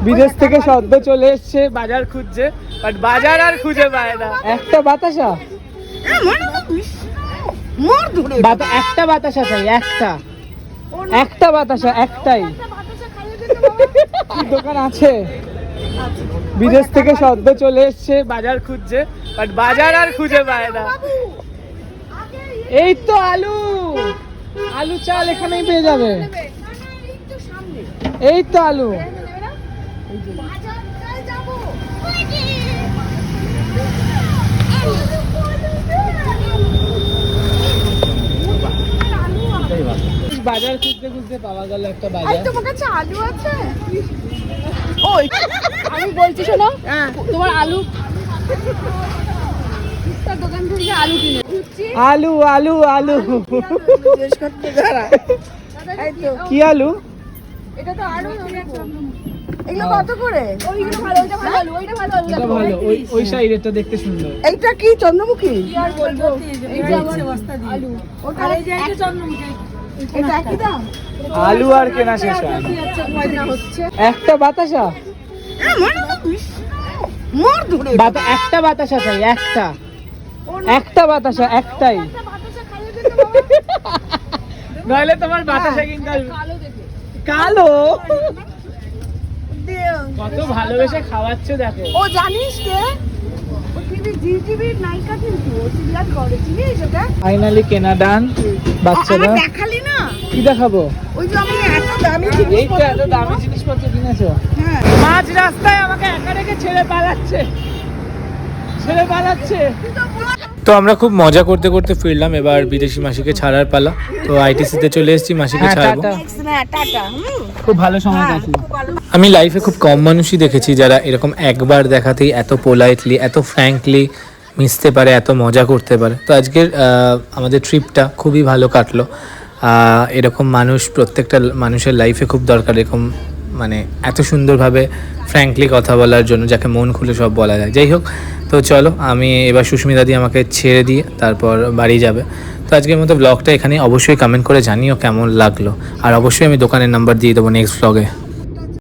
বিদেশ থেকে সদ্য চলে এসছে, বাজার খুঁজছে, বাট বাজার আর খুঁজে পায় না। একটা বাতাসা, একটা বাতাসা চাই, একটা বাতাসা, একটাই। দোকান আছে? বিদেশ থেকে সদ্য চলে এসছে, বাজার খুঁজছে, বাট বাজার আর খুঁজে পায় না। এই তো আলু, আলু চাল এখানেই পেয়ে যাবে। এই তো আলু। বাজার খুঁজতে খুঁজতে পাওয়া গেল একটা বাজার। তোমার কাছে আলু আছে? ওই আমি বলছি শোনো, তোমার আলু দোকান থেকে আলু কিনে আলু আলু আলু কি আলু? এটা তো আলু। এগুলো কত করে? ওইগুলো ভালো, ওইটা ভালো আলু, ওইটা ভালো আলু। এটা ভালো, ওই সাইডেরটা দেখতে সুন্দর। এইটা কি চন্দ্রমুখী? কি আর বলবো, এইটা আমার আলু। ওটা এই যে এটা চন্দ্রমুখী। এটা কি দাম? আলু আর কেনা শেষ হয় না। একটা বাতাসা, একটা বাতাসা চাই, একটা বাতাসা, একটাই। নইলে তোমার বাতাসা কিনতে কালো। কত ভালোবেসে খাওয়াচ্ছে দেখো। ও জানিস কে? ও টিভির নায়িকা, কিন্তু ও সিরিয়াল করে, চিনিস এটা? ফাইনালি কেনা ডান বাচ্চারা। আমি দেখালি না? কি দেখাবো? ওই যে আমি এত দামি এই তো এত দামি জিনিসপত্র কিনেছো। হ্যাঁ, মাঝ রাস্তায় আমাকে একা রেখে ছেড়ে পালাচ্ছে। তো আমরা খুব মজা করতে করতে ফিরলাম। এবার বিদেশি মাসিকে ছাড়ার পালা। তো আইটিসিতে চলে এসেছি, মাসিকে ছাড়বো। খুব ভালো সময় কাটলো। আমি লাইফে খুব কম মানুষই দেখেছি যারা এরকম একবার দেখাতেই এত পোলাইটলি, এত ফ্র্যাঙ্কলি মিশতে পারে, এত মজা করতে পারে। তো আজকের আমাদের ট্রিপটা খুবই ভালো কাটলো। এরকম মানুষ প্রত্যেকটা মানুষের লাইফে খুব দরকার, এরকম মানে এত সুন্দরভাবে ফ্র্যাঙ্কলি কথা বলার জন্য, যাকে মন খুলে সব বলা যায়। যাই হোক, তো চলো আমি এবার সুস্মিতা দি আমাকে ছেড়ে দিয়ে তারপর বাড়ি যাবে। তো আজকের মতো ব্লগটা এখানে। অবশ্যই কমেন্ট করে জানিও কেমন লাগলো, আর অবশ্যই আমি দোকানের নাম্বার দিয়ে দেবো নেক্সট ব্লগে।